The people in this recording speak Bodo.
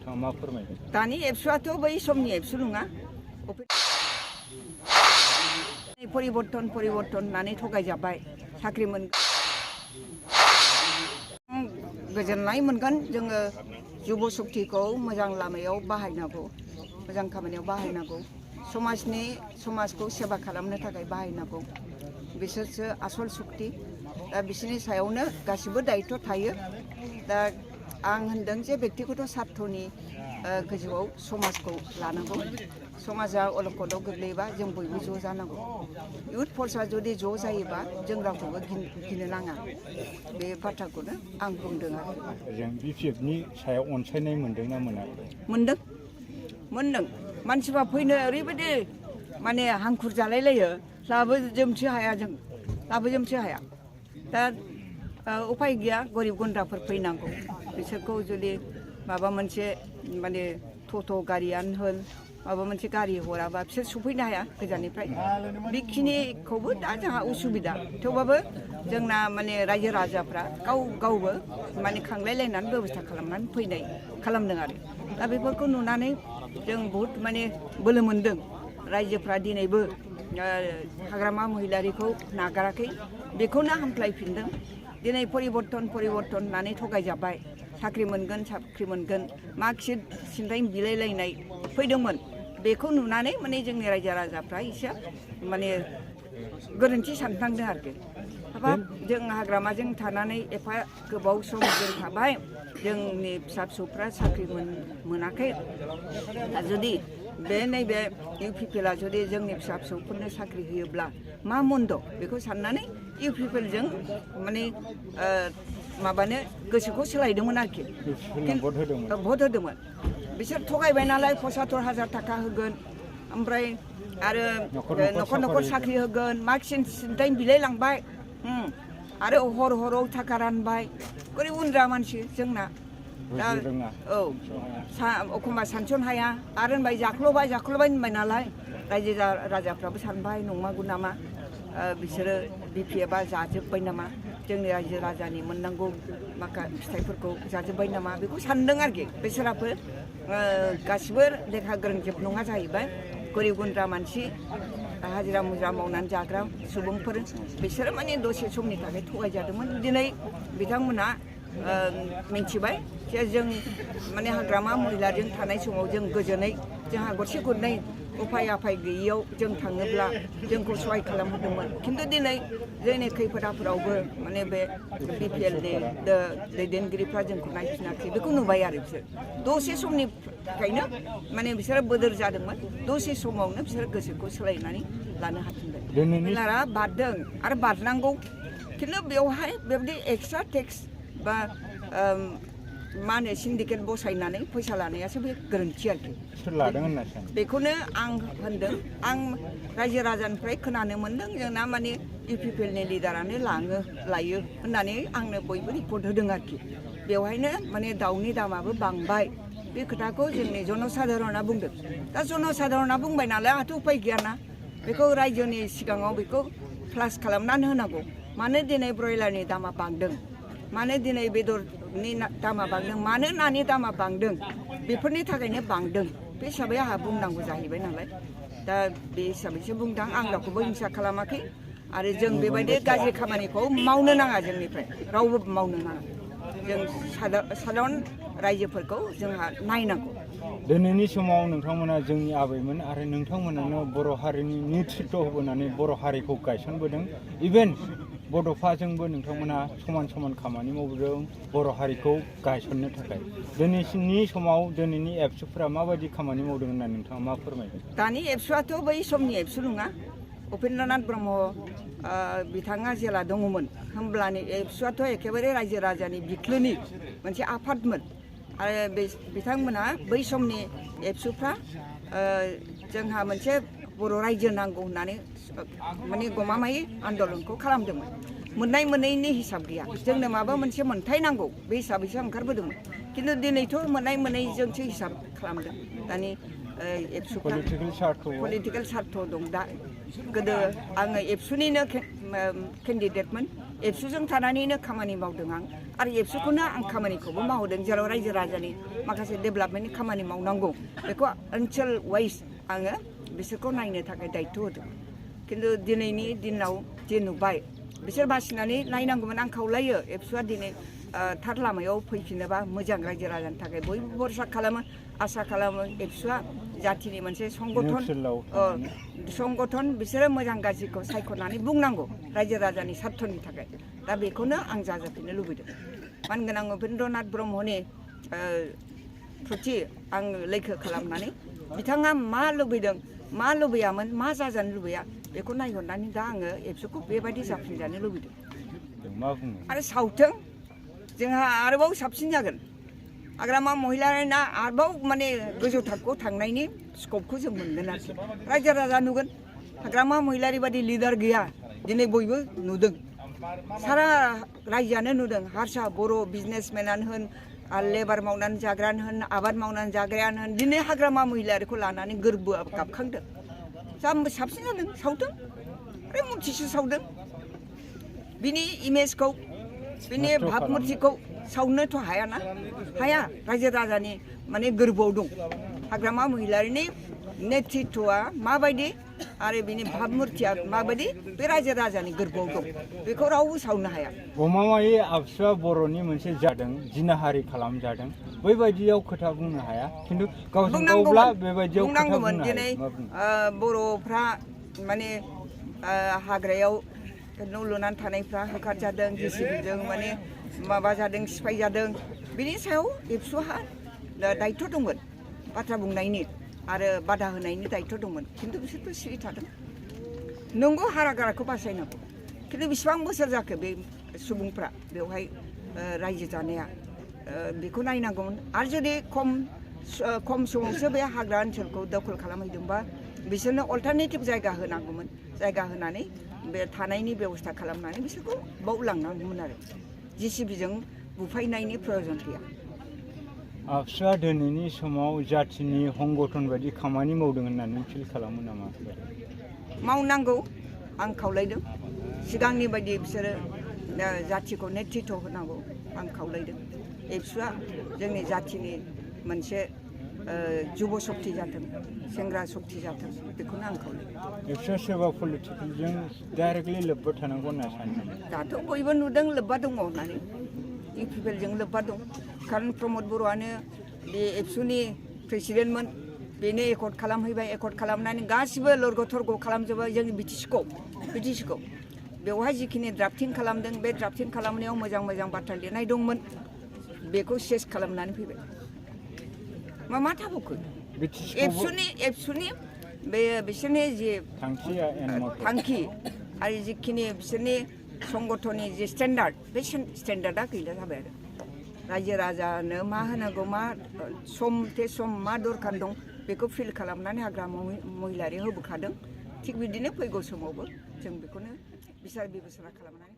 नोंथाङा मा फोरमायगोन दानि एबसुआथ' बै समनि एबसु नङा परिबर्तन होननानै थगायजाबाय साख्रि गोजोननाय मोनगोन जोङो जुब शक्तिखौ मोजां लामायाव बाहायनांगौ मोजां खामानियाव बाहायनांगौ समाजखौ सेबा खालामनो थाखाय बाहायनांगौ बिसोरसो आसल शक्ति दा बिसोरनि सायावनो गासिबो दायित्व थायो दा आं होनदों जे बेक्तिगत सार्थनि गोजौआव समाजखौ लानांगौ समाजा अलखदाव गोग्लैयोबा जों बयबो ज' जानांगौ इउथ फर्सआ जुदि ज' जायोबा जों रावखौबो गिनो नाङा बे बाथ्राखौनो आं बुंदों आरो जों BPFनि सायाव अनसायनाय मोनदोंना मोनाखै मोनदों मानसिफ्रा फैनो ओरैबायदि माने हांखुर जालायलायो लाबोजोबनो हाया दा उफाय गैया गरिब गुन्द्राफोर फैनांगौ बिसोरखौ जुदि माबा मोनसे माने ट'ट' गारियानो होन माबा मोनसे गारि हराबा बिसोर सफैनो हाया गोजाननिफ्राय बेखिनिखौबो दा जोंहा उसुबिदा थेवबाबो जोंना माने रायजो राजाफ्रा गावबो माने खांलायलायनानै बेबस्था खालामनानै फैनाय खालामदों आरो दा बेफोरखौ नुनानै जों बहुद माने बोलो मोनदों रायजोफ्रा दिनैबो हाग्रामा महिलारिखौ नागाराखै बेखौनो हामख्लायफिनदों दिनै परिबर्तन होननानै थगायजाबाय साख्रि मोनगोन मार्कशिट सिन्थाय बिलायलायनाय फैदोंमोन बेखौ नुनानै माने जोंनि रायजो राजाफ्रा एसे माने गोरोन्थि सानफ्लांदों आरोखि हाबाब जों हाग्रामाजों थानानै एफा गोबाव सम जों थाबाय जोंनि फिसा फिसौफ्रा साख्रि मोनाखै जुदि नैबे UPPLआ जुदि जोंनि फिसा फिसौफोरनो साख्रि होयोब्ला मा मन्द बेखौ साननानै UPPLजों माने माबानो गोसोखौ सोलायदोंमोन आरोखि भट होदोंमोन बिसोर थगायबाय नालाय 75,000 थाखा होगोन ओमफ्राय आरो न'खर साख्रि होगोन मार्कशिट सिन्थाय बिलाइ लांबाय आरो हराव थाखा रानबाय गरिब गुन्द्रा मानसि जोंना दा एखमबा सानसन हाया आरो होनबाय जाख्ल'बाय होनबाय नालाय रायजो राजाफ्राबो सानबाय नंमारगौ नामा बिसोरो BPFआ जाजोब्बाय नामा जोंनि रायजो राजानि मोननांगौ माखासे फिथाइफोरखौ जाजोब्बाय नामा बेखौ सानदों आरोखि बिसोराबो गासिबो लेखा गोरों जोब नङा जाहैबाय गरिब गुन्द्रा मानसि हाजिरा मुजिरा मावनानै जाग्रा सुबुंफोर बिसोरो माने दसे समनि थाखाय थगायजादोंमोन दिनै बिथांमोना मिथिबाय जे जों माने हाग्रामा महिलाजों थानाय समाव जों गोजोनै जोंहा गरसे गरनै उफाय आफाय गैयियाव जों थाङोब्ला जोंखौ सहाय खालामहरदोंमोन खिन्थु दिनै जोंनि खैफोद आफोदावबो माने बे BPLनि दैदेनगिरिफ्रा जोंखौ नायफिनाखै बेखौ नुबाय आरो बिसोर दसे समनि थाखायनो माने बिसोरो बोदोर जादोंमोन दसे समावनो बिसोर गोसोखौ सोलायनानै लानो हाफिनबाय महिलारा बारदों आरो बारनांगौ खिन्थु बेवहाय बेबायदि एक्सट्रा टेक्स बा मा होनो सिन्डिकेट बसायनानै फैसा लानायासो बे गोरोन्थि आरोखि बेखौनो आं होनदों आं रायजो राजानिफ्राय खोनानो मोनदों जोंना माने UPPLनि लिडारानो लायो होननानै आंनो बयबो रिपर्ट होदों आरोखि बेवहायनो माने दाउनि दामाबो बांबाय बे खोथाखौ जोंनि जनसाधारना बुंदों दा जनसाधारना बुंबाय नालाय आंहाथ' उपाय गैयाना बेखौ रायजोनि सिगाङाव बेखौ फ्लास खालामनानै होनांगौ मानो दिनै ब्रयलारनि दामा बांदों मानो दिनै बेदरनि दामा बांदों मानो नानि दामा बांदों बेफोरनि थाखायनो बांदों बे हिसाबै आंहा बुंनांगौ जाहैबाय नालाय दा बे हिसाबैसो बुंदों आं रावखौबो हिंसा खालामाखै आरो जों बेबायदि गाज्रि खामानिखौ मावनो नाङा जोंनिफ्राय रावबो मावनो नाङा जों साधारन रायजोफोरखौ जोंहा नायनांगौ दिनैनि समाव नोंथांमोना जोंनि आबैमोन आरो नोंथांमोनानो बर' हारिनि नेतृत्व होबोनानै बर' हारिखौ गायसनबोदों इभेन बड'फाजोंबो नोंथांमोना समान खामानि मावबोदों बर' हारिखौ गायसननो थाखाय दिनैनि समाव दिनैनि एबसुफोरा माबायदि खामानि मावदों होनना नोंथाङा मा फोरमायगोन दानि एबसुआथ' बै समनि एबसु नङा उपेन्द्रनाथ ब्रह्म बिथाङा जेला दङमोन होमब्लानि एबसुआथ' एखेबारे रायजो राजानि बिख्लोनि मोनसे आफादमोन आरो बिथांमोना बै समनि एबसुफ्रा जोंहा मोनसे बर' रायजो नांगौ होननानै माने गमामायै आन्दलनखौ खालामदोंमोन मोननाय मोनैनि हिसाब गैया जोंनो माबा मोनसे मोनथाय नांगौ बे हिसाबैसो ओंखारबोदोंमोन खिन्थु दिनैथ' मोननाय मोनैजोंसो हिसाब खालामदों दानि एबसुफ्रा पलिटिकेल सार्थ दं दा गोदो आङो एबसुनिनो केन्डिडेटमोन एबसुजों थानानैनो खामानि मावदों आं आरो एबसुखौनो आं खामानिखौबो मावदों जेराव रायजो राजानि माखासे डेभेलपमेन्टनि खामानि मावनांगौ बेखौ ओनसोल वाइज आङो बिसोरखौ नायनो थाखाय दायित्व होदों खिन्थु दिनैनि दिनाव जे नुबाय बिसोर बासिनानै नायनांगौमोन आं खावलायो एबसुआ दिनै थार लामायाव फैफिनोबा मोजां रायजो राजानि थाखाय बयबो भरसा खालामो आसा खालामो एबसुआ जाथिनि मोनसे संगठन बिसोरो मोजां गाज्रिखौ सायख'नानै बुंनांगौ रायजो राजानि सार्थनि थाखाय दा बेखौनो आं जाजाफिननो लुबैदों मानगोनां उपेन्द्रनाथ ब्रह्मनि प्रति आं लैखो खालामनानै बिथाङा मा लुबैदों मा लुबैयामोन मा जाजानो लुबैया बेखौ नायहरनानै दा आङो एबसुखौ बेबायदि जाफिनजानो लुबैदों आरो सावथों जोंहा आरोबाव साबसिन जागोन हाग्रामा महिलारिना आरोबाव माने गोजौ थाखोआव थांनायनि स्कपखौ जों मोनगोन आरोखि रायजो राजा नुगोन हाग्रामा महिलारि बादि लिडार गैया दिनै बयबो नुदों सारा रायजोआनो नुदों हारसा बर' बिजनेसमेनानो होन लेबार मावनानै जाग्रायानो होन आबाद मावनानै जाग्रायानो होन दिनै हाग्रामा महिलारिखौ लानानै गोरबोआ गाबखांदों साबसिन जादों सावथों आरो मुर्तिसो सावदों बिनि इमेजखौ बिनि भाबमुर्तिखौ सावनोथ' हायाना हाया रायजो राजानि माने गोरबोआव दं हाग्रामा महिलारिनि नेतृत्वआ माबायदि आरो बिनि भाबमुर्तिया माबायदि बे रायजो राजानि गोरबोआव दं बेखौ रावबो सावनो हाया गमामायै आबसुआ बर'नि मोनसे जादों जिनाहारि खालामजादों बैबायदियाव खोथा बुंनो हाया खिन्थु गावजों गावब्ला बेबायदियाव खोथा बुंनो दिनै बर'फ्रा माने हाग्रायाव न' लुनानै थानायफ्रा होखारजादों जेसिबिजों माने माबा जादों सिफाय जादों बिनि सायाव एबसुहा दायित्व दंमोन बाथ्रा बुंनायनि आरो बादा होनायनि दायित्व दंमोन खिन्थु बिसोरबो सिरि थादों नंगौ हारागाराखौ बासायनांगौ खिन्थु बेसेबां बोसोर जाखो बे सुबुंफ्रा बेवहाय रायजो जानाया बेखौ नायनांगौमोन आरो जुदि खम समावसो बे हाग्रा ओनसोलखौ दखल खालामहैदोंबा बिसोरनो अल्टारनेटिभ जायगा होनांगौमोन जायगा होनानै बे थानायनि बेबस्था खालामनानै बिसोरखौ बाव लांनांगौमोन आरो जेसिबिजों बुफायनायनि प्रयजन गैया आबसुआ दिनैनि समाव जाथिनि संगठन बायदि खामानि मावदों होननानै फिल खालामो नामा मावनांगौ आं खावलायदों सिगांनि बायदि बिसोरो जाथिखौ नेतृत्व होनांगौ आं खावलायदों एबसुआ जोंनि जाथिनि मोनसे जुब शक्ति जाथों सेंग्रा शक्ति जाथों बेखौनो आं खावलायदों एबसुआ सोरबा पलिटिकेलजों डाइरेक्टलि लोब्बा थानांगौ होनना सानो दाथ' बयबो नुदों लोब्बा दङ होननानै इउपिपिएलजों लोब्बा दं खारन प्रमद बर'आनो बे एबसुनि प्रेसिडेन्टमोन बेनो एकर्ड खालामहैबाय एकर्ड खालामनानै गासिबो लरग' थरग' खालामजोब्बाय जोंनि बिटिसिखौ बेवहाय जिखिनि ड्राफ्टिं खालामदों बे ड्राफ्टिं खालामनायाव मोजां मोजां बाथ्रा लिरनाय दंमोन बेखौ सेस खालामनानै फैबाय मा थाबोखो एबसुनि बे बिसोरनि जि थांखि आरो जिखिनि बिसोरनि संगठननि जि स्टेन्डार्ड बे स्टेन्डार्डआ गैला जाबाय आरो रायजो राजानो मा होनांगौ मा सम मा दरखार दं बेखौ फिल खालामनानै हाग्रामा महिलारि होबोखादों थिग बिदिनो फैगौ समावबो जों बेखौनो बिसार बिबेसना खालामनानै